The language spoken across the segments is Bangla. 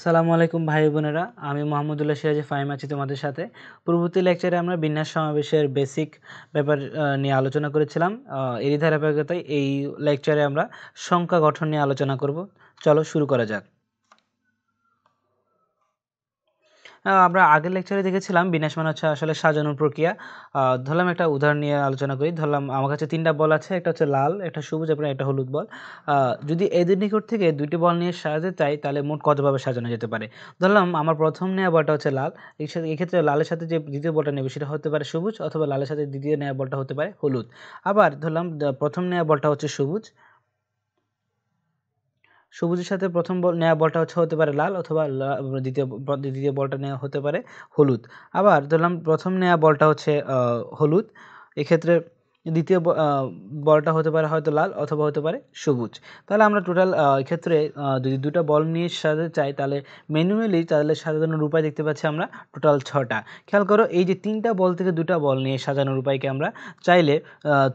সালামু আলাইকুম ভাই বোনেরা, আমি মোহাম্মদুল্লাহ সিরাজি ফাহিম আছি তোমাদের সাথে। পূর্ববর্তী লেকচারে আমরা বিন্যাস সমাবেশের বেসিক ব্যাপার নিয়ে আলোচনা করেছিলাম। এরই ধারাবাহিকতায় এই লেকচারে আমরা সংখ্যা গঠন নিয়ে আলোচনা করব। চলো শুরু করা যাক। আমরা আগের লেকচারে দেখেছিলাম বিন্যাস মানে হচ্ছে আসলে সাজানোর প্রক্রিয়া। ধরলাম একটা উদাহরণ নিয়ে আলোচনা করি। ধরলাম আমার কাছে 3টা বল আছে, একটা হচ্ছে লাল, একটা সবুজ এবং একটা হলুদ বল। যদি এদের নিকট থেকে 2টি বল নিয়ে সাজাতে চাই তাহলে মোট কতভাবে সাজানো যেতে পারে। ধরলাম আমার প্রথম নেওয়া বলটা হচ্ছে লাল, এক্ষেত্রে লালের সাথে যে দ্বিতীয় বলটা নেবে সেটা হতে পারে সবুজ, অথবা লালের সাথে দ্বিতীয় নেওয়া বলটা হতে পারে হলুদ। আবার ধরলাম প্রথম নেওয়া বলটা হচ্ছে সবুজ, সবুজের সাথে প্রথম নেওয়া বলটা হতে পারে লাল, অথবা দ্বিতীয় বলটা নেওয়া হতে পারে হলুদ। আবার ধরলাম প্রথম নেওয়া বলটা হচ্ছে হলুদ, এক্ষেত্রে দ্বিতীয় বলটা হতে পারে হয়তো লাল অথবা হতে পারে সবুজ। তাহলে আমরা টোটাল এক্ষেত্রে যদি দুটো বল নিয়ে সাজাতে চাই তাহলে ম্যানুয়ালি তাহলে সাজানোর উপায় দেখতে পাচ্ছি আমরা টোটাল 6টা। খেয়াল করো, এই যে 3টা বল থেকে 2টা বল নিয়ে সাজানোর উপায়কে আমরা চাইলে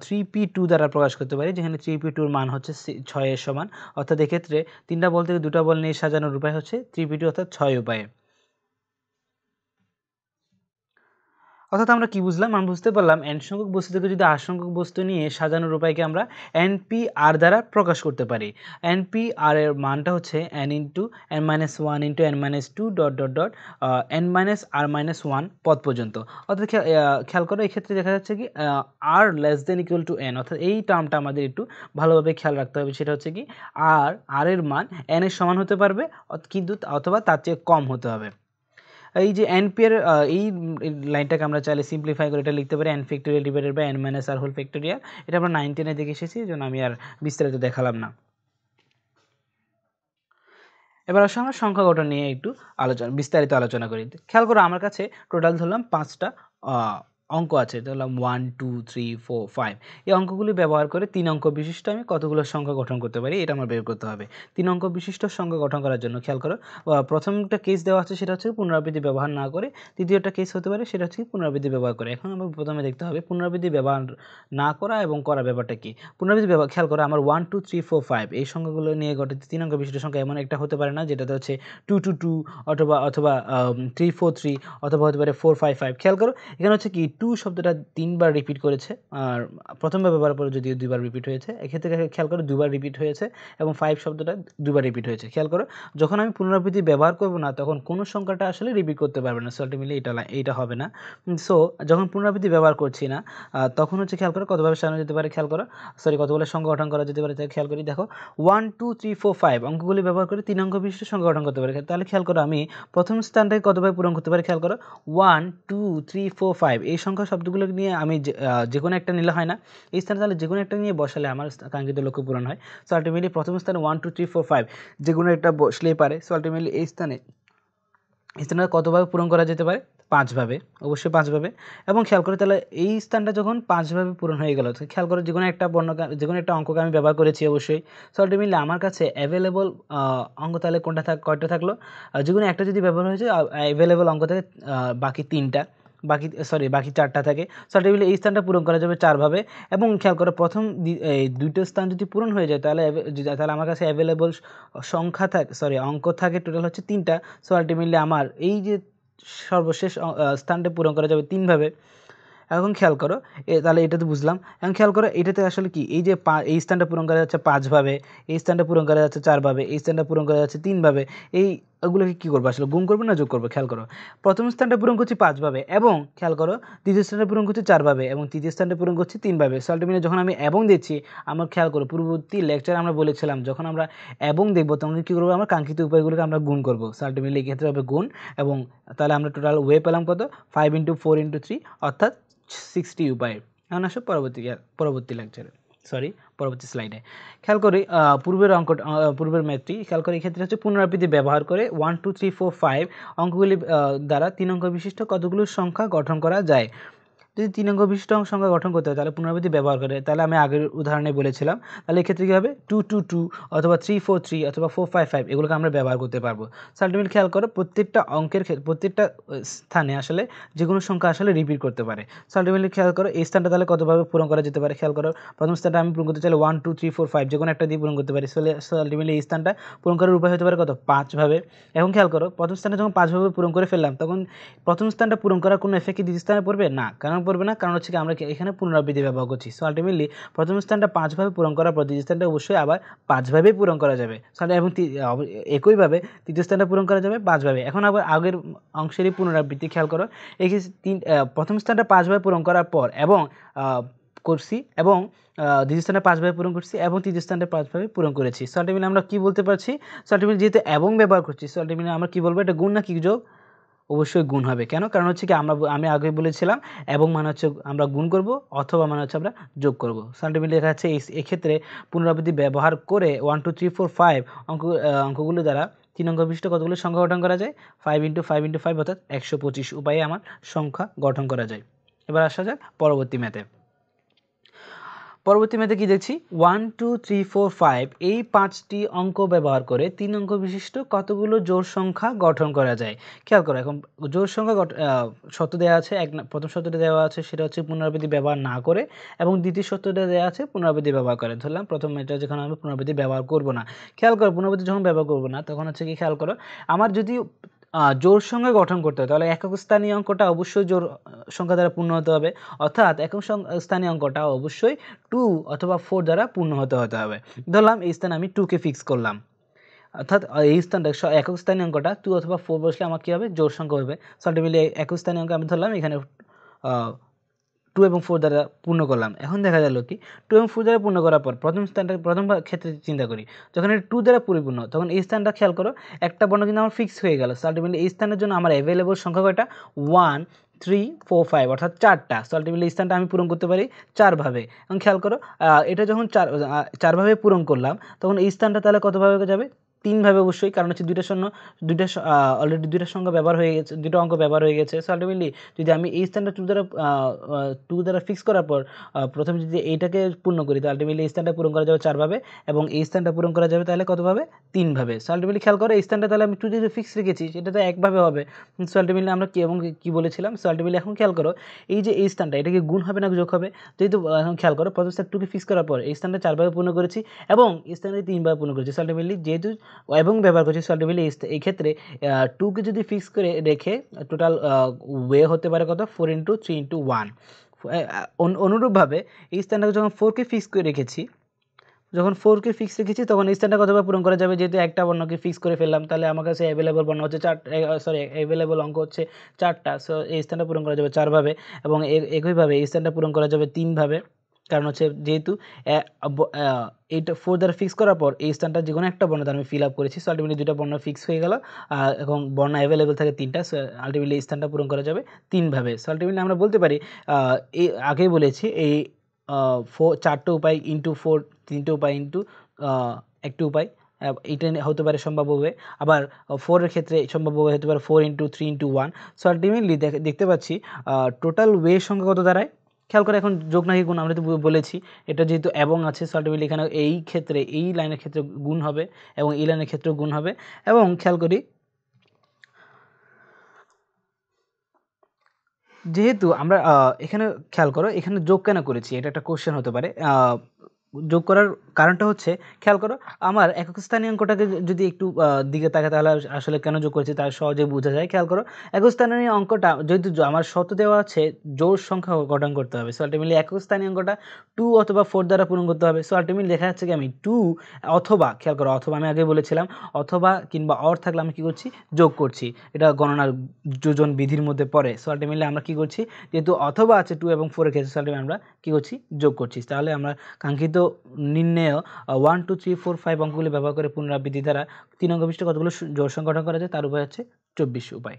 3p2 দ্বারা প্রকাশ করতে পারি, যেখানে 3p2 মান হচ্ছে 6 এর সমান। অর্থাৎ এক্ষেত্রে 3টা বল থেকে 2টা বল নিয়ে সাজানোর উপায় হচ্ছে 3p2 অর্থাৎ 6 উপায়ে। অর্থাৎ আমরা কি বুঝলাম? আমরা বুঝতে পারলাম n সংখ্যক বস্তু থেকে যদি r সংখ্যক বস্তু নিয়ে সাজানোর উপায়কে আমরা npr দ্বারা প্রকাশ করতে পারি। npr এর মানটা হচ্ছে n into n-1 into n-2 dot dot dot n-r-1 পদ পর্যন্ত। অর্থাৎ খেয়াল করো, এক্ষেত্রে দেখা যাচ্ছে কি r less than equal to n, অর্থাৎ এই টার্মটা আমাদের একটু ভালোভাবে খেয়াল রাখতে হবে। সেটা হচ্ছে কি r এর মান n এর সমান হতে পারবে, কিন্তু অথবা তার চেয়ে কম হতে হবে। এই যে এনপিয়ার এই লাইনটাকে আমরা চাইলে সিম্পলিফাই করে এটা লিখতে পারি n factorial divided by n minus r whole factorial. এটা আমরা 9-10 দেখে এসেছি, এই জন্য আমি আর বিস্তারিত দেখালাম না। এবার আসলে আমরা সংখ্যা গঠন নিয়ে একটু বিস্তারিত আলোচনা করি। খেয়াল করো, আমার কাছে টোটাল ধরলাম 5টা অঙ্ক আছে। ধরলাম 1 2 3 4 5। এই অঙ্কগুলি ব্যবহার করে 3 অঙ্ক বিশিষ্ট আমি কতগুলো সংখ্যা গঠন করতে পারি এটা আমার বের করতে হবে। 3 অঙ্ক বিশিষ্ট সংখ্যা গঠন করার জন্য খেয়াল করো, প্রথমটা কেস দেওয়া আছে সেটা হচ্ছে পুনরাবৃত্তি ব্যবহার না করে, দ্বিতীয়টা কেস হতে পারে সেটা হচ্ছে পুনরাবৃত্তি ব্যবহার করে। এখন আমরা প্রথমে দেখতে হবে পুনরাবৃত্তি ব্যবহার না করা এবং করা ব্যাপারটা কি। পুনরাবৃত্তি ব্যবহার খেয়াল করো, আমার 1 2 3 4 5 এই সংখ্যাগুলো নিয়ে গঠিত 3 অঙ্ক বিশিষ্ট সংখ্যা এমন একটা হতে পারে না যেটাতে হচ্ছে 2 2 2 অথবা 3 4 3 অথবা হতে পারে 4 5 5। খেয়াল করো, এখানে হচ্ছে কি 2 শব্দটা 3বার রিপিট করেছে, আর প্রথমবার ব্যবহার পরে যদিও 2বার রিপিট হয়েছে, এক্ষেত্রে খেয়াল করো 2বার রিপিট হয়েছে এবং 5 শব্দটা 2বার রিপিট হয়েছে। খেয়াল করো, যখন আমি পুনরাবৃত্তি ব্যবহার করব না তখন কোন সংখ্যাটা আসলে রিপিট করতে পারবে না, সো আলটিমেটলি এইটা হবে না। সো যখন পুনরাবৃত্তি ব্যবহার করছি না তখন হচ্ছে খেয়াল করো কতভাবে সাজানো যেতে পারে। খেয়াল করো, কতগুলো সংখ্যা গঠন করা যেতে পারে খেয়াল করি। দেখো 1 2 3 4 5 অঙ্কগুলি ব্যবহার করে 3 অঙ্ক বিশিষ্ট সংখ্যা গঠন করতে পারি। তাহলে খেয়াল করো, আমি প্রথম স্থানটাকে কতভাবে পূরণ করতে পারি। খেয়াল করো 1 2 3 4 5 এই সংখ্যা শব্দগুলো নিয়ে আমি যে কোনো একটা নিলে হয় না, এই স্থানে তাহলে যে কোনো একটা নিয়ে বসালে আমার কাঙ্ক্ষিত লক্ষ্য পূরণ হয়। সো আলটিমেটলি প্রথম স্থানে 1 2 3 4 5 যে কোনো একটা বসলেই পারে। সো আলটিমেটলি এই স্থানে কতভাবে পূরণ করা যেতে পারে? 5 ভাবে, অবশ্যই 5 ভাবে। এবং খেয়াল করে তাহলে এই স্থানটা যখন 5 ভাবে পূরণ হয়ে গেল, খেয়াল করে যে কোনো একটা অঙ্ককে আমি ব্যবহার করেছি অবশ্যই। সো আলটিমেটলি আমার কাছে অ্যাভেলেবল অঙ্ক তাহলে কয়টা থাকলো? যে কোনো একটা যদি ব্যবহার হয়েছে, অ্যাভেলেবল অঙ্ক থাকে বাকি 3টা, বাকি 4টা থাকে। সো আলটিমেটলি এই স্থানটা পূরণ করা যাবে 4 ভাবে। এবং খেয়াল করো, প্রথম এই 2টো স্থান যদি পূরণ হয়ে যায় তাহলে আমার কাছে অ্যাভেলেবল অঙ্ক থাকে টোটাল হচ্ছে 3টা। সো আলটিমেটলি আমার এই যে সর্বশেষ স্থানটা পূরণ করা যাবে 3 ভাবে। এখন খেয়াল করো, তাহলে এটা তো বুঝলাম। এখন খেয়াল করো, এটাতে আসলে কি এই যে এই স্থানটা পূরণ করা যাচ্ছে 5 ভাবে, এই স্থানটা পূরণ করা যাচ্ছে 4 ভাবে, এই স্থানটা পূরণ করা যাচ্ছে 3 ভাবে। এগুলোকে কী করবো আসলে, গুণ করবো না যোগ করবো? খেয়াল করো, প্রথম স্থানটা পূরণ করছি 5 ভাবে, এবং খেয়াল করো দ্বিতীয় স্থানটা পূরণ করছি 4 ভাবে, এবং তৃতীয় স্থানটা পূরণ করছি 3 ভাবে। সো আলটিমেটলি যখন আমি এবং দিচ্ছি, আমার খেয়াল করো পূর্ববর্তী লেকচারে আমরা বলেছিলাম যখন আমরা এবং দেখবো তখন কী করবো, আমরা কাঙ্ক্ষিত উপায়গুলোকে আমরা গুণ করবো। সো আলটিমেটলি এক্ষেত্রে হবে গুণ, এবং তাহলে আমরা টোটাল ওয়ে পেলাম কত? 5 × 4 × 3 অর্থাৎ 60 উপায়। এখন আসো পরবর্তী লেকচারে, পরবর্তী স্লাইডে। খেয়াল করি পূর্বের ম্যাথটি খেয়াল করি, এক্ষেত্রে হচ্ছে পুনরাবৃত্তি ব্যবহার করে 1 2 3 4 5 অঙ্কগুলি দ্বারা 3 অঙ্ক বিশিষ্ট কতগুলো সংখ্যা গঠন করা যায়। যদি 3 অঙ্ক বিশিষ্ট সংখ্যা গঠন করতে হয় তাহলে পুনরাবৃত্তি ব্যবহার করে, তাহলে আমি আগের উদাহরণে বলেছিলাম, তাহলে এক্ষেত্রে কী হবে 2 2 2 অথবা 3 4 3 অথবা 4 5 5 এগুলোকে আমরা ব্যবহার করতে পারবো। আলটিমেটলি খেয়াল করো প্রত্যেকটা অঙ্কের প্রত্যেকটা স্থানে আসলে যে কোনো সংখ্যা আসলে রিপিট করতে পারে। আলটিমেটলি খেয়াল করো এই স্থানটা তাহলে কতভাবে পূরণ করা যেতে পারে। খেয়াল করো প্রথম স্থানটা আমি পূরণ করতে চাইলে 1 2 3 4 5 যে কোনো একটা দিয়ে পূরণ করতে পারি। আলটিমেটলি এই স্থানটা পূরণ করার উপায় হতে পারে কত 5 ভাবে। এখন খেয়াল করো প্রথম স্থানে যখন 5 ভাবে পূরণ করে ফেললাম তখন প্রথম স্থানটা পূরণ করার কোনো এফেক্ট কি দ্বিতীয় স্থানে পড়বে না, কারণ পড়বে না, কারণ হচ্ছে কি আমরা এখানে পুনরাবৃত্তি ব্যবহার করছি। সো আলটিমেটলি প্রথম স্থানটা 5 ভাবে পূরণ করার পর দ্বিতীয় স্থানটা অবশ্যই আবার 5 ভাবেই পূরণ করা যাবে, এবং একইভাবে তৃতীয় স্থানটা পূরণ করা যাবে 5 ভাবে। এখন আবার আগের অংশেরই পুনরাবৃত্তি খেয়াল করো, এই প্রথম স্থানটা 5 ভাবে পূরণ করার পর এবং করছি এবং দ্বিতীয় স্থানে 5 ভাবে পূরণ করছি এবং তৃতীয় স্থানে 5 ভাবে পূরণ করেছি। সো আলটিমেটলি আমরা কি বলতে পারছি, সো আলটিমেটলি যেহেতু এবং ব্যবহার করছি সো আলটিমেটলি আমরা কি বলবো, এটা গুণ না কি যোগ, অবশ্যই গুণ হবে। কেন, কারণ হচ্ছে কি আমি আগে বলেছিলাম এবং মানে হচ্ছে আমরা গুণ করব অথবা মানে হচ্ছে আমরা যোগ করব। আলটিমেটলি দেখা যাচ্ছে এক্ষেত্রে পুনরাবৃত্তি ব্যবহার করে 1 2 3 4 5 অঙ্কগুলো দ্বারা 3 অঙ্ক বিশিষ্ট কতগুলো সংখ্যা গঠন করা যায়, 5 × 5 × 5 অর্থাৎ 125 উপায়ে আমার সংখ্যা গঠন করা যায়। এবার আসা যাক পরবর্তী ম্যাথে। পরবর্তী ম্যাথে কি দেখছি 1 2 3 4 5 এই 5টি অঙ্ক ব্যবহার করে 3 অঙ্ক বিশিষ্ট কতগুলো জোড় সংখ্যা গঠন করা যায়। খেয়াল করো এখন জোড় সংখ্যা শর্ত দেওয়া আছে, প্রথম শর্তটা দেওয়া আছে সেটা হচ্ছে পুনরাবৃত্তি ব্যবহার না করে, এবং দ্বিতীয় শর্তটা দেওয়া আছে পুনরাবৃত্তি ব্যবহার করে। ধরলাম প্রথম এটা যেখানে আমি পুনরাবৃত্তি ব্যবহার করব না। খেয়াল করো পুনরাবৃত্তি যখন ব্যবহার করব না তখন হচ্ছে কি খেয়াল করো আমার যদি জোড় সংখ্যা গঠন করতে হয় তাহলে একক স্থানীয় অঙ্কটা অবশ্যই জোড় সংখ্যা দ্বারা পূর্ণ হতে হবে, অর্থাৎ একক স্থানীয় অঙ্কটা অবশ্যই 2 অথবা 4 দ্বারা পূর্ণ হতে হবে। ধরলাম এই স্থানে আমি 2 কে ফিক্স করলাম, অর্থাৎ এই স্থানটা একক স্থানীয় অঙ্কটা 2 অথবা 4 বসলে আমার কী হবে, জোড় সংখ্যা হবে। সো আলটিমেটলি একক স্থানীয় অঙ্ক আমি ধরলাম এখানে 2 এবং 4 দ্বারা পূর্ণ করলাম। এখন দেখা গেল কি 2 এবং 4 দ্বারা পূর্ণ করার পর প্রথম ক্ষেত্রে চিন্তা করি, যখন এটা 2 দ্বারা পরিপূর্ণ তখন এই স্থানটা খেয়াল করো একটা বর্ণ কিন্তু আমার ফিক্স হয়ে গেল। সো আলটিমেটলি এই স্থানের জন্য আমার অ্যাভেলেবল সংখ্যা কয়টা 1 3 4 5 অর্থাৎ 4টা। সো আলটিমেটলি এই স্থানটা আমি পূরণ করতে পারি 4 ভাবে। এবং খেয়াল করো এটা যখন 4 ভাবে পূরণ করলাম তখন এই স্থানটা তাহলে কত ভাবে যাবে, 3 ভাবে অবশ্যই, কারণ হচ্ছে অলরেডি দুইটা সংখ্যা ব্যবহার হয়ে গেছে, দুটো অঙ্ক ব্যবহার হয়ে গেছে। সো আলটিমেটলি যদি আমি এই স্থানটা 2 দ্বারা ফিক্স করার পর প্রথমে যদি এইটাকে পূর্ণ করি তো আলটিমেটলি এই স্থানটা পূরণ করা যাবে 4 ভাবে এবং এই স্থানটা পূরণ করা যাবে তাহলে কত ভাবে 3 ভাবে। সো আলটিমেটলি খেয়াল করো এই স্থানটা তাহলে আমি 2 দিয়ে ফিক্স রেখেছি সেটা তো একভাবে হবে। সো আলটিমেটলি আমরা কি বলেছিলাম, সো আলটিমেটলি এখন খেয়াল করো এই যে এই স্থানটা এটা কি গুণ হবে না যোগ হবে, যেহেতু এখন খেয়াল করো প্রথম স্থান 2 কে ফিক্স করার পর এই স্থানটা 4 ভাবে পূর্ণ করেছি এবং এই স্থানে 3 ভাবে পূর্ণ করেছি। সো আলটিমেটলি যেহেতু এবং ব্যবহার করছি সো আলটিমেটলি এই ক্ষেত্রে 2 কে যদি ফিক্স করে রেখে টোটাল ওয়ে হতে পারে কত 4 × 3 × 1। অনুরূপভাবে এই স্থানটাকে যখন 4 কে ফিক্স করে রেখেছি, তখন এই স্থানটা কতবার পূরণ করা যাবে, যেহেতু একটা বর্ণকে ফিক্স করে ফেললাম তাহলে আমার কাছে অ্যাভেলেবল বর্ণ হচ্ছে অ্যাভেলেবল অঙ্ক হচ্ছে 4টা। সো এই স্থানটা পূরণ করা যাবে 4 ভাবে এবং একইভাবে এই স্থানটা পূরণ করা যাবে 3 ভাবে, কারণ হচ্ছে যেহেতু এইটা 4 দ্বারা ফিক্স করার পর এই স্থানটা যে কোনো একটা বর্ণ দ্বারা আমি ফিল আপ করেছি। সো আলটিমেটলি দুটো বর্ণ ফিক্স হয়ে গেল এবং বর্ণ অ্যাভেলেবল থাকে 3টা। সো আলটিমেটলি এই স্থানটা পূরণ করা যাবে 3 ভাবে। সো আলটিমেটলি আমরা বলতে পারি এই আগেই বলেছি এই 4টে উপায় ইন্টু 4 3টে উপায় ইন্টু একটি উপায় এইটা হতে পারে সম্ভাব্যভাবে, আবার 4 এর ক্ষেত্রে সম্ভাব্যভাবে হতে পারে 4 × 3 × 1। সো আলটিমেটলি দেখতে পাচ্ছি টোটাল ওয়ে সংখ্যা কত দাঁড়ায়। খেয়াল করে এখন যোগ নাকি গুণ আমরা তো বলেছি এটা যেহেতু এবং আছে সো আলটিমেটলি এখানে এই ক্ষেত্রে এই লাইনের ক্ষেত্রে গুণ হবে এবং এই লাইনের ক্ষেত্রে গুণ হবে। এবং খেয়াল করি যেহেতু আমরা এখানে খেয়াল করো এখানে যোগ কেন করেছি, এটা একটা কোশ্চেন হতে পারে। যোগ করার কারণটা হচ্ছে খেয়াল করো আমার একক স্থানীয় অঙ্কটাকে যদি একটু দিকে তাকায় তাহলে আসলে কেন যোগ করেছি তার সহজে বোঝা যায়। খেয়াল করো একক স্থানীয় অঙ্কটা যেহেতু আমার শর্ত দেওয়া আছে জোড় সংখ্যা গঠন করতে হবে। সো আলটিমেটলি একক স্থানীয় অঙ্কটা 2 অথবা 4 দ্বারা পূরণ করতে হবে। সো আলটিমেটলি দেখা যাচ্ছে কি আমি 2 অথবা খেয়াল করো অথবা আমি আগে বলেছিলাম অথবা কিংবা অর থাকলে আমি কী করছি যোগ করছি, এটা গণনার যোজন বিধির মধ্যে পড়ে। সো আলটিমেটলি আমরা কী করছি যেহেতু অথবা আছে 2 এবং 4 এর ক্ষেত্রে সো আলটিমেটলি আমরা কী করছি যোগ করছি, তাহলে আমরা কাঙ্ক্ষিত নির্ণয় 1 2 3 4 5 অঙ্কগুলি ব্যবহার করে পুনরাবৃত্তি দ্বারা 3 অঙ্ক বিশিষ্ট কতগুলো জোড় সংখ্যা গঠন করা যায় তার উপায় হচ্ছে 24 উপায়।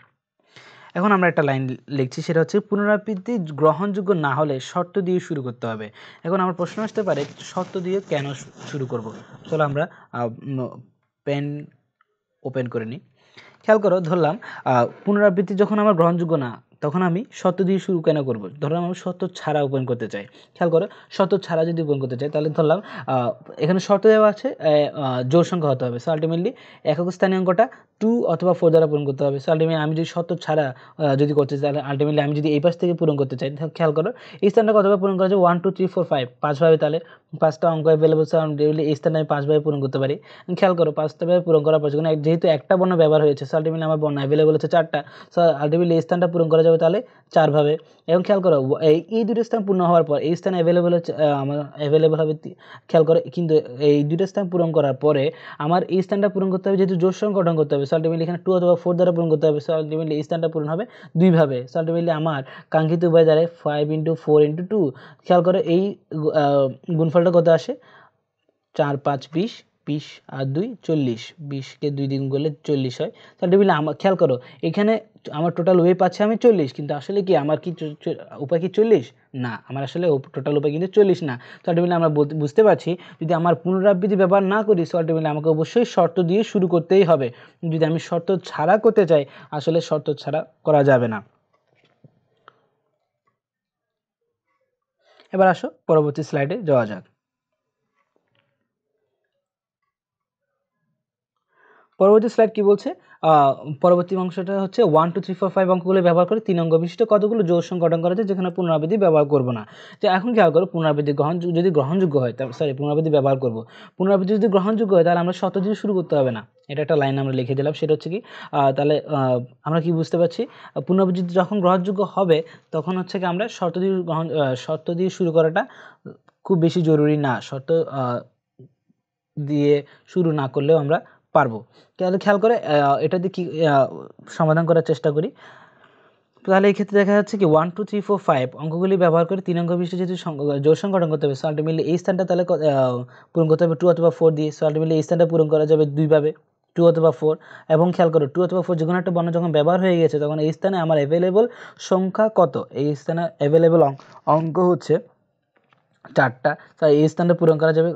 এখন আমরা একটা লাইন লিখছি সেটা হচ্ছে পুনরাবৃত্তি গ্রহণযোগ্য না হলে শর্ত দিয়ে শুরু করতে হবে। এখন আমার প্রশ্ন আসতে পারে শর্ত দিয়ে কেন শুরু করব। চলো আমরা পেন ওপেন করে নিই। খেয়াল করো ধরলাম পুনরাবৃত্তি যখন আমার গ্রহণযোগ্য না, তখন আমি শর্ত দিয়ে শুরু কেন করব? ধরলাম আমি শর্ত ছাড়া ওপেন করতে চাই। খেয়াল করো, শর্ত ছাড়া যদি ওপেন করতে চাই তাহলে ধরলাম এখানে শর্ত দেওয়া আছে জোড় সংখ্যা হতে হবে। সো আলটিমেটলি একক স্থানীয় অঙ্কটা 2 অথবা 4 দ্বারা পূরণ করতে হবে। সো আলটিমেটলি আমি যদি শর্ত ছাড়া যদি করতে চাই, তাহলে আলটিমেটলি আমি যদি এই পাশ থেকে পূরণ করতে চাই, খেয়াল করো এই স্থানটা কতভাবে পূরণ করা যায়? 1 2 3 4 5 5ভাবে। তাহলে 5টা অঙ্ক অ্যাভেলেবল, সো আলটিমেটলি এই স্থানে আমি 5ভাবে পূরণ করতে পারি। খেয়াল করো 5ভাবে পূরণ করার পর যেহেতু একটা বর্ণ ব্যবহার হয়েছে, সো আলটিমেটলি আমার বর্ণ অ্যাভেলেবল হচ্ছে 4টা। সো আলটিমেটলি এই স্থানটা পূরণ করা যাবে তাহলে 4ভাবে। এবং খেয়াল করো এই দুটো স্থান পূর্ণ হওয়ার পর এই স্থানে অ্যাভেলেবল হচ্ছে আমার অ্যাভেলেবল হবে। খেয়াল করো কিন্তু এই দুটো স্থান পূরণ করার পরে আমার এই স্থানটা পূরণ করতে হবে, যেহেতু জোড় সংখ্যা গঠন করতে হবে। সো আলটিমেটলি এখানে 2 অথবা 4 দ্বারা পূরণ করতে হবে। সো আলটিমেটলি এই স্থানটা পূরণ হবে 2ভাবে। সো আলটিমেটলি আমার কাঙ্ক্ষিত উপায় দাঁড়ায় 5 × 4 × 2। খেয়াল করো এই গুণফলটা কত আসে? 4 5 20, 20 আর 2 40, 20কে 2 দ্বিগুণ করলে 40 হয়। তাহলে আমার খেয়াল করো এখানে আমার টোটাল ওয়ে পাচ্ছে আমি 40, কিন্তু আসলে কি আমার কি উপায় কি 40? না, আমার আসলে টোটাল উপায় কিন্তু 40 না। তো আলটিমেটলি আমরা বুঝতে পারছি যদি আমার পুনরাবৃত্তি ব্যবহার না করি, সো আলটিমেটলি আমাকে অবশ্যই শর্ত দিয়ে শুরু করতেই হবে। যদি আমি শর্ত ছাড়া করতে চাই, আসলে শর্ত ছাড়া করা যাবে না। এবার আসো পরবর্তী স্লাইডে যাওয়া যাক। পরবর্তী স্লাইড কি বলছে? পরবর্তী অংশটা হচ্ছে 1 2 3 4 5 অঙ্কগুলো ব্যবহার করে 3 অঙ্ক বিশিষ্ট কতগুলো জোড় সংখ্যা গঠন করা যায় যেখানে পুনরাবৃত্তি ব্যবহার করব না। তো এখন খেয়াল করো, পুনরাবৃত্তি যদি গ্রহণযোগ্য হয়, পুনরাবৃত্তি ব্যবহার করব। পুনরাবৃত্তি যদি গ্রহণযোগ্য হয় তাহলে আমরা শর্ত দিয়ে শুরু করতে হবে না। এটা একটা লাইন আমরা লিখে দিলাম। সেটা হচ্ছে কি, তাহলে আমরা কি বুঝতে পারছি? পুনরাবৃত্তি যখন গ্রহণযোগ্য হবে তখন হচ্ছে কি আমরা শর্ত দিয়ে শুরু করাটা খুব বেশি জরুরি না। শর্ত দিয়ে শুরু না করলেও আমরা পারবো। তাহলে খেয়াল করে এটা দিয়ে কি সমাধান করার চেষ্টা করি। তাহলে এই ক্ষেত্রে দেখা যাচ্ছে কি 1 2 3 4 5 অঙ্কগুলি ব্যবহার করে 3 অঙ্ক বিশিষ্ট যেহেতু জোড় সংখ্যা গঠন করতে হবে, সো আলটিমেটলি এই স্থানটা তাহলে পূরণ করতে হবে 2 অথবা 4 দিয়ে। সো আলটিমেটলি এই স্থানটা পূরণ করা যাবে 2ভাবে, 2 অথবা 4। এবং খেয়াল করো 2 অথবা 4 যে কোনো একটা বর্ণ যখন ব্যবহার হয়ে গেছে তখন এই স্থানে আমার অ্যাভেলেবল সংখ্যা কত? এই স্থানে অ্যাভেলেবল অঙ্ক হচ্ছে 4টা। তাই এই স্থানটা পূরণ করা যাবে।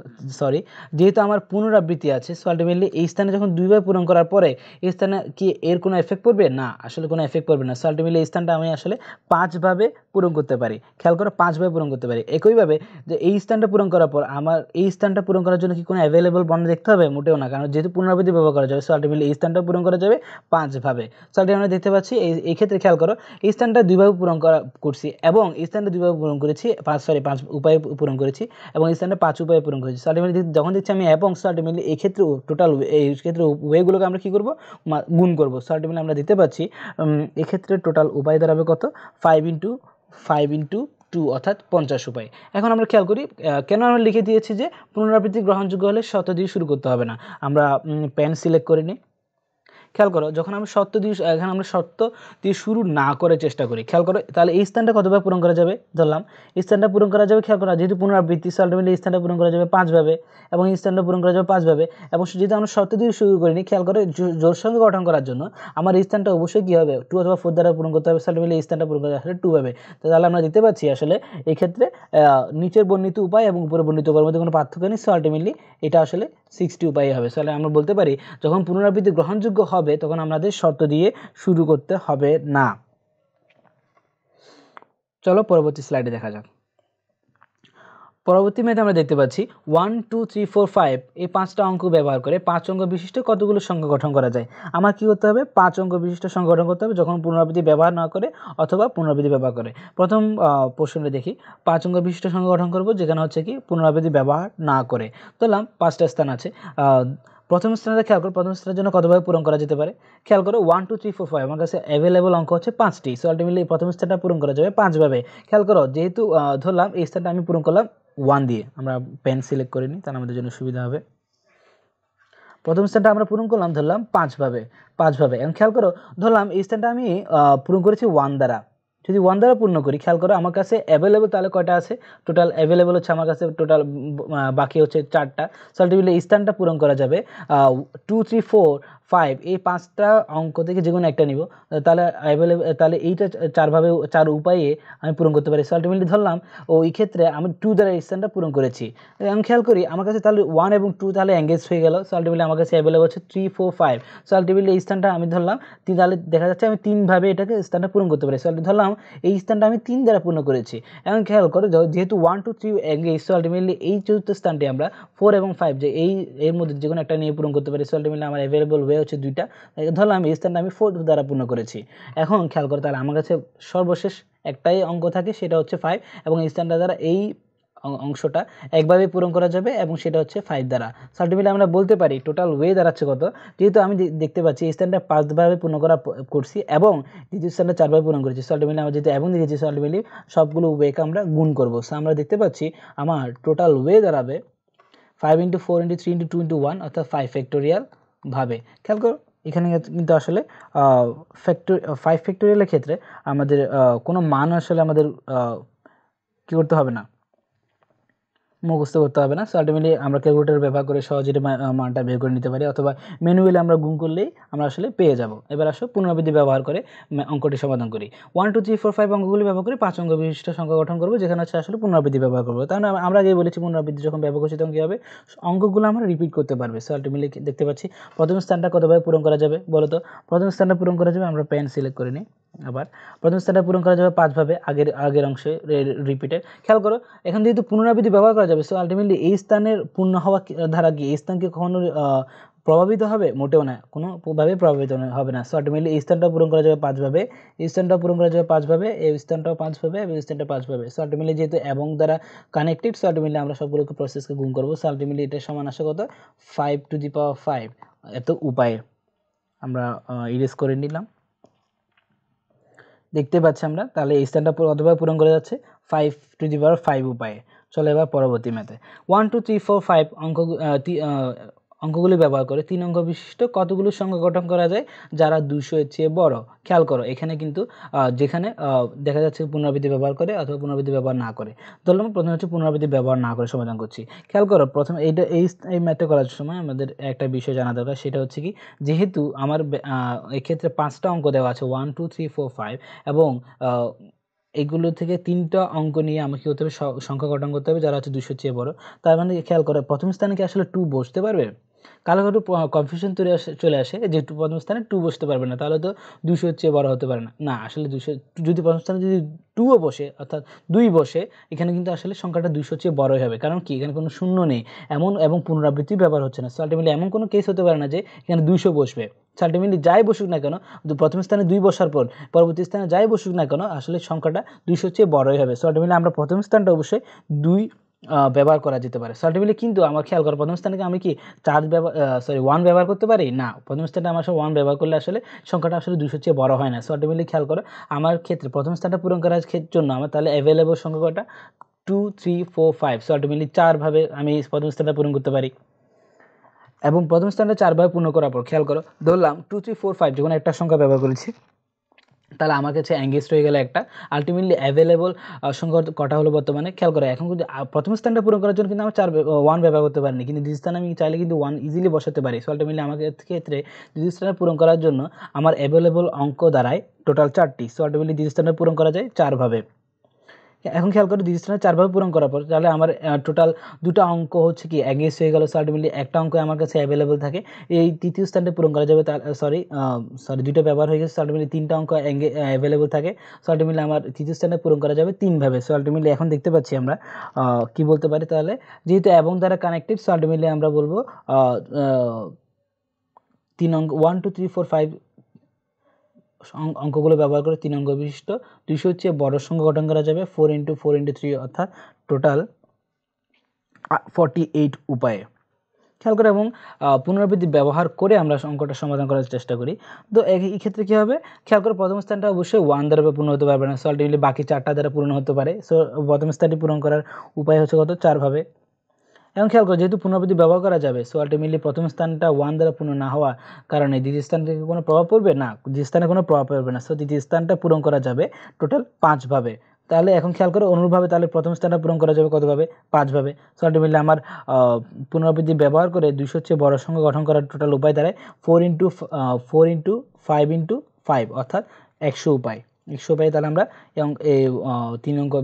যেহেতু আমার পুনরাবৃত্তি আছে, সো আলটিমেটলি এই স্থানে যখন 2বার পূরণ করার পরে এই স্থানে কি এর কোনো এফেক্ট পড়বে? না, আসলে কোনো এফেক্ট পড়বে না। সো আলটিমেটলি এই স্থানটা আমি আসলে 5ভাবে পূরণ করতে পারি। খেয়াল করো 5ভাবে পূরণ করতে পারি। একইভাবে যে এই স্থানটা পূরণ করার পর আমার এই স্থানটা পূরণ করার জন্য কি কোনো অ্যাভেলেবল বর্ণ দেখতে হবে? মোটেও না, কারণ যেহেতু পুনরাবৃত্তি ব্যবহার করা যাবে। সো আলটিমেটলি এই স্থানটা পূরণ করা যাবে 5ভাবে। সো আলটিমেটলি আমরা দেখতে পাচ্ছি এই ক্ষেত্রে খেয়াল করো এই স্থানটা 2ভাবে পূরণ করছি এবং এই স্থানটা 2ভাবে পূরণ করেছি, 5 উপায়ে পূরণ করেছি এবং এই স্থানে 5 উপায়ে পূরণ করেছি। আলটিমেটলি যখন দেখছি আমি এবং, সো আলটিমেটলি এই ক্ষেত্রে টোটাল এই ক্ষেত্রে ওয়েগুলোকে আমরা কী করবো? গুণ করবো। সো আলটিমেটলি আমরা দিতে পাচ্ছি এক্ষেত্রে টোটাল উপায় দাঁড়াবে কত? 5 × 2 অর্থাৎ 50 উপায়। এখন আমরা খেয়াল করি কেন আমরা লিখে দিয়েছি যে পুনরাবৃত্তি গ্রহণযোগ্য হলে শর্ত দিয়ে শুরু করতে হবে না। আমরা পেন সিলেক্ট করে নিই। খেয়াল করো যখন আমরা শর্ত দিয়ে শুরু না করে চেষ্টা করি, খেয়াল করো তাহলে এই স্থানটা কতভাবে পূরণ করা যাবে? ধরলাম এই স্থানটা পূরণ করা যাবে। খেয়াল করা যেহেতু পুনরাবৃত্তি, আলটিমেটলি এই স্থানটা পূরণ করা যাবে 5ভাবে এবং এই স্থানটা পূরণ করা যাবে 5ভাবে। এবং যেহেতু আমরা শর্ত দিয়ে শুরু করিনি, খেয়াল করে জোড় সংখ্যা গঠন করার জন্য আমার এই স্থানটা অবশ্যই কী হবে? 2 অথবা 4 দ্বারা পূরণ করতে হবে। আলটিমেটলি এই স্থানটা পূরণ করা আসলে 2ভাবে। তাহলে আমরা দিতে পাচ্ছি আসলে এই ক্ষেত্রে নিচের বর্ণিত উপায় এবং উপরে বর্ণিত উপায়ের মধ্যে কোনো পার্থক্য নেই। সো আলটিমেটলি এটা আসলে 60 উপায় হবে। তাহলে আমরা বলতে পারি যখন পুনরাবৃত্তি গ্রহণযোগ্য হবে তখন আমাদের শর্ত দিয়ে শুরু করতে হবে না। চলো পরবর্তী স্লাইডে দেখা যাক। পরবর্তী ম্যাথে আমরা দেখতে পাচ্ছি 1 2 3 4 5 এই 5টা অঙ্ক ব্যবহার করে 5 অঙ্ক বিশিষ্ট কতগুলো সংখ্যা গঠন করা যায়। আমার কি করতে হবে? 5 অঙ্ক বিশিষ্ট সংখ্যা গঠন করতে হবে যখন পুনরাবৃত্তি ব্যবহার না করে অথবা পুনরাবৃত্তি ব্যবহার করে। প্রথম প্রশ্নটা দেখি, 5 অঙ্ক বিশিষ্ট সংখ্যা গঠন করব যেখানে হচ্ছে কি পুনরাবৃত্তি ব্যবহার না করে। ধরলাম 5টা স্থান আছে। প্রথম স্থানে খেয়াল করো প্রথম স্থানের জন্য কতভাবে পূরণ করা যেতে পারে। খেয়াল করো 1 2 3 4 5 আমার কাছে অ্যাভেলেবল অঙ্ক হচ্ছে 5টি। সো আলটিমেটলি প্রথম স্থানটা পূরণ করা যাবে 5ভাবে। খেয়াল করো যেহেতু ধরলাম এই স্থানটা আমি পূরণ করলাম 1 দিয়ে। আমরা পেন সিলেক্ট করে নিই তাহলে আমাদের জন্য সুবিধা হবে। প্রথম স্থানটা আমরা পূরণ করলাম ধরলাম 5ভাবে। এখন খেয়াল করো ধরলাম এই স্থানটা আমি পূরণ করেছি 1 দ্বারা। যদি 1 দ্বারা পূর্ণ করি, খেয়াল করো আমার কাছে অ্যাভেলেবল তাহলে কয়টা আছে, টোটাল অ্যাভেলেবল হচ্ছে আমার কাছে টোটাল বাকি হচ্ছে 4টা। সো আলটিমেটলি এই স্থানটা পূরণ করা যাবে 2 3 4 5 এই 5টা অঙ্ক থেকে যে কোনো একটা নিব, তাহলে অ্যাভেলেবল, তাহলে এইটা 4 উপায়ে আমি পূরণ করতে পারি। সো আলটিমেটলি ধরলাম ওই ক্ষেত্রে আমি 2 দ্বারা এই স্থানটা পূরণ করেছি। আমি খেয়াল করি আমার কাছে তাহলে 1 এবং 2 তাহলে এঙ্গেজ হয়ে গেল। সো আলটিমেটলি আমার কাছে অ্যাভেলেবল হচ্ছে 3 4 5। সো আলটিমেটলি এই স্থানটা আমি ধরলাম তাহলে দেখা যাচ্ছে আমি 3ভাবে এটাকে স্থানটা পূরণ করতে পারি। সো ধরলাম এই স্থানটা আমি 3 দ্বারা পূর্ণ করেছি। এখন খেয়াল করো যেহেতু 1 2 3 এঙ্গেজ, সো আলটিমেটলি এই চতুর্থ স্থানটি আমরা 4 এবং 5 যে এর মধ্যে যে কোনো একটা নিয়ে পূরণ করতে পারি। সো আলটিমেটলি আমার অ্যাভেলেবল ওয়ে হচ্ছে 2টা, ধরলাম এই স্থানটা আমি 4 দ্বারা পূর্ণ করেছি। এখন খেয়াল করো তাহলে আমার কাছে সর্বশেষ একটাই অঙ্ক থাকে, সেটা হচ্ছে 5, এবং এই স্থানটা দ্বারা এই অংশটা একভাবে পূরণ করা যাবে এবং সেটা হচ্ছে 5 দ্বারা। সো আলটিমেটলি আমরা বলতে পারি টোটাল ওয়ে দাঁড়াচ্ছে কত, যেহেতু আমি দেখতে পাচ্ছি এই স্থানটা 5ভাবে পূর্ণ করছি এবং দ্বিতীয় স্থানটা 4ভাবে পূরণ করেছি। সো আলটিমেটলি আমরা যেহেতু এবং দেখেছি, সো আলটিমেটলি সবগুলো ওয়েকে আমরা গুণ করবো। সো আমরা দেখতে পাচ্ছি আমার টোটাল ওয়ে দাঁড়াবে 5 × 4 × 3 × 2 × 1 অর্থাৎ 5 ফ্যাক্টোরিয়াল ভাবে। খেয়াল করো এখানে কিন্তু আসলে 5 ফ্যাক্টোরিয়ালের ক্ষেত্রে আমাদের কোনো মান আসলে আমাদের কী করতে হবে না, মুখস্থ করতে হবে না। সো আলটিমেটলি আমরা ক্যালকুলেটর ব্যবহার করে সহজে মানটা বের করে নিতে পারি, অথবা ম্যানুয়ালি আমরা গুণ করলেই আমরা আসলে পেয়ে যাব। এবার আসো পুনরাবৃত্তি ব্যবহার করে অঙ্কটি সমাধান করি। 1 2 3 4 5 অঙ্কগুলি ব্যবহার করে 5 অঙ্ক বিশিষ্ট সংখ্যা গঠন করবো, যেখানে হচ্ছে আসলে পুনরাবৃত্তি ব্যবহার করবো। তাহলে আমরা আগে বলেছি পুনরাবৃত্তি যখন ব্যবহার করছি তখন কী হবে, অঙ্কগুলো আমরা রিপিট করতে পারবে। সো আলটিমেটলি দেখতে পাচ্ছি প্রথম স্থানটা কতভাবে পূরণ করা যাবে বলো তো। প্রথম স্থানটা পূরণ করা যাবে, আমরা পেন সিলেক্ট করে নিই। আবার প্রথম স্থানটা পূরণ করা যাবে 5ভাবে, আগের অংশে রিপিটে। খেয়াল করো এখন যেহেতু পুনরাবৃত্তি ব্যবহার করা যাবে, সো আলটিমেটলি এই স্থানের পূর্ণ হওয়া ধারা কি এই স্থানকে কখনো প্রভাবিত হবে? মোটেও না, কোনোভাবে প্রভাবিত হবে না। সো আলটিমেটলি এই স্থানটা পূরণ করা যাবে 5ভাবে, এই স্থানটা পূরণ করা যাবে 5ভাবে, এই স্থানটাও 5ভাবে এবং এই স্থানটা 5ভাবে। সো আলটিমেটলি যেহেতু এবং দ্বারা কানেক্টেড, সো আলটিমেটলি আমরা সবগুলোকে প্রসেসকে গুণ করবো। সো আলটিমেটলি এটা সমান আসে কত, 5 টু দি পাওয়ার 5। এত উপায়ে আমরা ইরেজ করে নিলাম, দেখতে পাচ্ছি আমরা। তাহলে এই স্থানটা কতভাবে পূরণ করে যাচ্ছে, 5 টু দি পাওয়ার 5 উপায়ে। চলো এবার পরবর্তী ম্যাথে 1 2 3 4 5 অঙ্কগুলি ব্যবহার করে 3 অঙ্ক বিশিষ্ট কতগুলো সংখ্যা গঠন করা যায় যারা 200 এর চেয়ে বড়। খেয়াল করো এখানে কিন্তু যেখানে দেখা যাচ্ছে পুনরাবৃত্তি ব্যবহার করে অথবা পুনরাবৃত্তি ব্যবহার না করে। ধরলাম প্রথমে হচ্ছে পুনরাবৃত্তি ব্যবহার না করে সমাধান করছি। খেয়াল করো প্রথমে এই ম্যাথটা করার সময় আমাদের একটা বিষয় জানা দরকার, সেটা হচ্ছে কি, যেহেতু আমার এক্ষেত্রে 5টা অঙ্ক দেওয়া আছে 1 2 3 4 5 এবং এগুলো থেকে 3টা অঙ্ক নিয়ে আমাকে হতে হবে সংখ্যা গঠন করতে হবে যারা হচ্ছে 200 চেয়ে বড়। তার মানে খেয়াল করে প্রথম স্থানে কি আসলে 2 বসতে পারবে? কারো একটু কনফিউশন চলে আসে যে প্রথম স্থানে 2 বসতে পারবে না, তাহলে তো 200 চেয়ে বড় হতে পারে না। না, আসলে 200 যদি প্রথম স্থানে যদি 2ও বসে অর্থাৎ 2 বসে, এখানে কিন্তু আসলে সংখ্যাটা 200 চেয়ে বড়ই হবে। কারণ কি, এখানে কোনো শূন্য নেই এবং পুনরাবৃত্তি ব্যবহার হচ্ছে না। সো আলটিমেটলি এমন কোনো কেস হতে পারে না যে এখানে 200 বসবে। সো আলটিমেটলি যাই বসুক না কেন, প্রথম স্থানে 2 বসার পর পরবর্তী স্থানে যাই বসুক না কেন, আসলে সংখ্যাটা 200 চেয়ে বড়ই হবে। সো আলটিমেটলি আমরা প্রথম স্থানটা অবশ্যই 2 ব্যবহার করা যেতে পারে। সো আলটিমেটলি কিন্তু আমার খেয়াল করো প্রথম স্থানে আমি কি 1 ব্যবহার করতে পারি না। প্রথম স্থানে আমার 1 ব্যবহার করলে আসলে সংখ্যাটা আসলে 200 চেয়ে বড় হয় না। সো আলটিমেটলি খেয়াল করো আমার ক্ষেত্রে প্রথম স্থানটা পূরণ করার জন্য আমার তাহলে অ্যাভেলেবল সংখ্যা কয়টা, 2 3 4 5। সো আলটিমেটলি 4ভাবে আমি প্রথম স্থানটা পূরণ করতে পারি এবং প্রথম স্থানটা 4ভাবে পূর্ণ করার পর খেয়াল করো ধরলাম 2 3 4 5 যখন একটা সংখ্যা ব্যবহার করেছি, তাহলে আমার কাছে এঙ্গেজ হয়ে গেল একটা। আলটিমেটলি অ্যাভেলেবল সংখ্যা কটা হলো বর্তমানে, খেয়াল করো এখন কিন্তু প্রথম স্থানটা পূরণ করার জন্য কিন্তু আমার 1 ব্যবহার করতে পারিনি, কিন্তু দ্বিতীয় স্থানে আমি চাইলে কিন্তু 1 ইজিলি বসাতে পারি। সো আলটিমেটলি আমার ক্ষেত্রে দ্বিতীয় স্থানে পূরণ করার জন্য আমার অ্যাভেলেবল অঙ্ক দাঁড়ায় টোটাল 4টি। সো আলটিমেটলি দ্বিতীয় স্থানে পূরণ করা যায় 4ভাবে। এখন খেয়াল করো দ্বিতীয় স্থানে 4ভাবে পূরণ করার পর তাহলে আমার টোটাল 2টা অঙ্ক হচ্ছে কি এঙ্গেজ হয়ে গেল। সো আলটিমেটলি একটা অঙ্ক আমার কাছে অ্যাভেলেবল থাকে, এই তৃতীয় স্থানটা পূরণ করা যাবে। সরি 2টা ব্যবহার হয়ে গেছে। সো আলটিমেটলি 3টা অঙ্ক অ্যাভেলেবল থাকে। সো আলটিমেটলি আমার তৃতীয় স্থানে পূরণ করা যাবে 3ভাবে। সো আলটিমেটলি এখন দেখতে পাচ্ছি আমরা কি বলতে পারি, তাহলে যেহেতু এবং দ্বারা কানেক্টেড, সো আলটিমেটলি আমরা বলবো 3 অঙ্ক 1 2 3 4 5 অঙ্কগুলো ব্যবহার করে 3 অঙ্ক বিশিষ্ট 200 হচ্ছে বড় সংখ্যা গঠন করা যাবে 4 × 4 × 3 অর্থাৎ টোটাল 48 উপায়ে। খেয়াল করে এবং পুনরাবৃত্তি ব্যবহার করে আমরা অঙ্কটা সমাধান করার চেষ্টা করি। তো এই ক্ষেত্রে কী হবে, খেয়াল করে প্রথম স্থানটা অবশ্যই 1 দ্বারা পূর্ণ হতে পারবে না। সো আলটিমেটলি বাকি 4টা দ্বারা পূর্ণ হতে পারে। সো প্রথম স্থানটি পূরণ করার উপায় হচ্ছে কত, 4ভাবে। এখন খেয়াল করো যেহেতু পুনরাবৃত্তি ব্যবহার করা যাবে, সো আলটিমেটলি প্রথম স্থানটা 1 দ্বারা পূর্ণ না হওয়ার কারণে দ্বিতীয় স্থান থেকে কোনো প্রভাব পড়বে না, দ্বিতীয় স্থানে কোনো প্রভাব পড়বে না। সো দ্বিতীয় স্থানটা পূরণ করা যাবে টোটাল 5 ভাবে। তাহলে এখন খেয়াল করো অনুরূপভাবে তাহলে প্রথম স্থানটা পূরণ করা যাবে কতভাবে? 5 ভাবে। সো আলটিমেটলি আমার পুনরাবৃত্তি ব্যবহার করে 200 চেয়ে বড় সংখ্যা গঠন করার টোটাল উপায় দাঁড়ায় 4 ইন্টু 5 ইন্টু 5 অর্থাৎ 100 উপায়। 100 উপায়ে তাহলে আমরা এই 3 অঙ্ক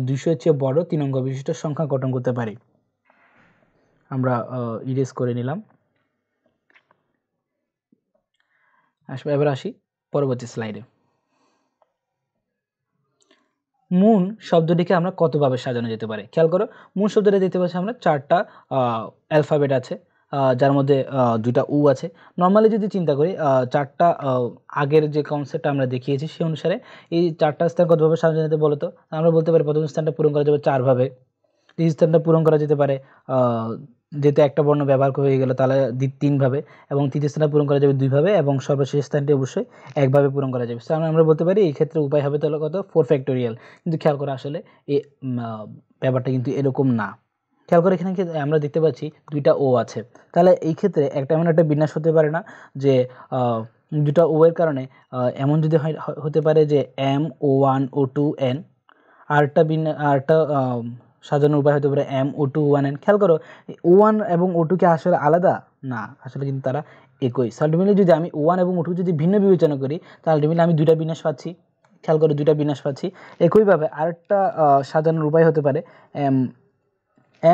200 চেয়ে বড় 3 অঙ্ক বিশিষ্ট সংখ্যা গঠন করতে পারি। আমরা ইরেজ করে নিলাম। এবার আসি পরবর্তী স্লাইডে। মুন শব্দটিকে আমরা কতভাবে সাজানো যেতে পারে? খেয়াল করো, মুন শব্দটা দেখতে পাচ্ছি আমরা 4টা অ্যালফাবেট আছে, যার মধ্যে 2টা উ আছে। নর্মালি যদি চিন্তা করি 4টা আগের যে কনসেপ্টটা আমরা দেখিয়েছি সেই অনুসারে এই 4টা স্থান কতভাবে সাজানো যেতে বলতো? আমরা বলতে পারি প্রথম স্থানটা পূরণ করা যাবে 4 ভাবে, দ্বিতীয় স্থানটা পূরণ করা যেতে পারে যেহেতু একটা বর্ণ ব্যবহার হয়ে গেল তাহলে 3 ভাবে, এবং তৃতীয় স্থানটা পূরণ করা যাবে 2 ভাবে, এবং সর্বশেষ স্থানটি অবশ্যই 1 ভাবে পূরণ করা যাবে। আমরা বলতে পারি এই ক্ষেত্রে উপায় হবে তাহলে কত? 4 ফ্যাক্টোরিয়াল। কিন্তু খেয়াল করা আসলে এই ব্যাপারটা কিন্তু এরকম না। খেয়াল করে এখানে আমরা দেখতে পাচ্ছি 2টা ও আছে, তাহলে এই ক্ষেত্রে এমন একটা বিন্যাস হতে পারে না যে 2টা ও এর কারণে এমন যদি হতে পারে যে M O1 O2 N, আরেকটা সাজানোর উপায় হতে পারে MO2 1N। খেয়াল করো O1 এবং O2 কি আসলে আলাদা? না, আসলে কিন্তু তারা একই। আলটিমেটলি যদি আমি O1 এবং O2 যদি ভিন্ন বিবেচনা করি তাহলে আলটিমেটলি আমি 2টা বিন্যাস পাচ্ছি। খেয়াল করো 2টা বিন্যাস পাচ্ছি। একইভাবে আরেকটা সাজানোর উপায় হতে পারে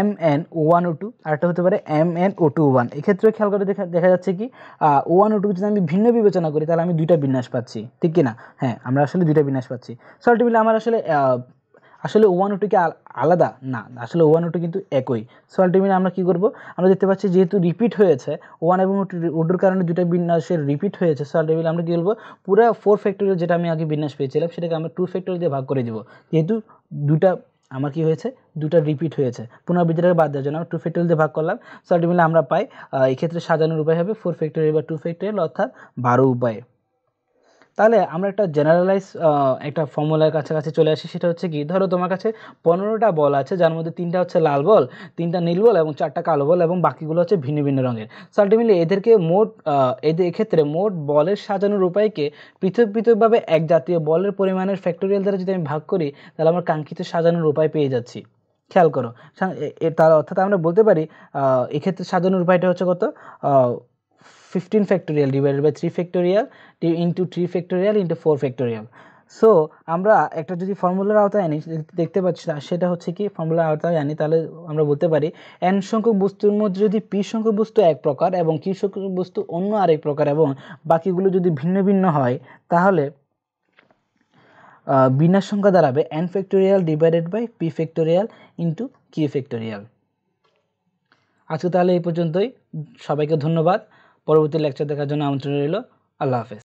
MN O1 O2, আরেকটা হতে পারে MN O2 1। এক্ষেত্রে খেয়াল করে দেখা যাচ্ছে কি O1 O2 যদি আমি ভিন্ন বিবেচনা করি তাহলে আমি 2টা বিন্যাস পাচ্ছি, ঠিক কি না? হ্যাঁ, আমরা আসলে 2টা বিন্যাস পাচ্ছি। সো আলটিমেটলি আমার আসলে O1 O2 কি আলাদা? না, আসলে O1 O2 কিন্তু একই। সো আলটিমেটলি আমরা কি করব? আমরা দেখতে পাচ্ছি যেহেতু রিপিট হয়েছে O1 এবং O2 কারণে 2টা বিন্যাসের রিপিট হয়েছে, সো আলটিমেটলি আমরা কি বলবো? পুরো 4 ফ্যাক্টোরিয়াল যেটা আমি আগে বিন্যাস পেয়েছিলাম সেটাকে আমরা 2 ফ্যাক্টোরিয়াল দিয়ে ভাগ করে দিব, যেহেতু 2টা আমার কি হয়েছে? 2টা রিপিট হয়েছে। পুনরাবৃত্তিটাকে বাদ দেওয়ার জন্য আমরা 2 ফ্যাক্টোরিয়াল দিয়ে ভাগ করলাম। সো আলটিমেটলি আমরা পাই এই ক্ষেত্রে সাজানোর উপায় হবে 4 ফ্যাক্টোরিয়াল বা 2 ফ্যাক্টোরিয়াল অর্থাৎ 12 উপায়ে। তাহলে আমরা একটা জেনারেলাইজ একটা ফর্মুলার কাছাকাছি চলে আসি। সেটা হচ্ছে কি, ধরো তোমার কাছে 15টা বল আছে, যার মধ্যে 3টা হচ্ছে লাল বল, 3টা নীল বল এবং 4টা কালো বল, এবং বাকিগুলো হচ্ছে ভিন্ন ভিন্ন রঙের। সো আলটিমেটলি এদেরকে এক্ষেত্রে মোট বলের সাজানোর উপায়কে পৃথক পৃথকভাবে এক জাতীয় বলের পরিমাণের ফ্যাক্টোরিয়াল দ্বারা যদি আমি ভাগ করি তাহলে আমরা কাঙ্ক্ষিত সাজানোর উপায় পেয়ে যাচ্ছি। খেয়াল করো, তার অর্থাৎ আমরা বলতে পারি এক্ষেত্রে সাজানোর উপায়টা হচ্ছে কত? 15 factorial divided by 3 factorial into 3 factorial into 4 factorial. So আমরা একটা যদি ফর্মুলার আওতায় আনি, দেখতে পাচ্ছি সেটা হচ্ছে কি, ফর্মুলার আওতায় আনি তাহলে আমরা বলতে পারি n সংখ্যক বস্তুর মধ্যে যদি p সংখ্যক বস্তু এক প্রকার এবং q সংখ্যক বস্তু অন্য আরেক প্রকার এবং বাকিগুলো যদি ভিন্ন ভিন্ন হয় তাহলে বিন্যাস সংখ্যা দাঁড়াবে n factorial divided by p factorial into q factorial. আজকে তাহলে এই পর্যন্তই। সবাইকে ধন্যবাদ। পরবর্তী লেকচার দেখার জন্য আমন্ত্রণ রইল। আল্লাহ হাফেজ।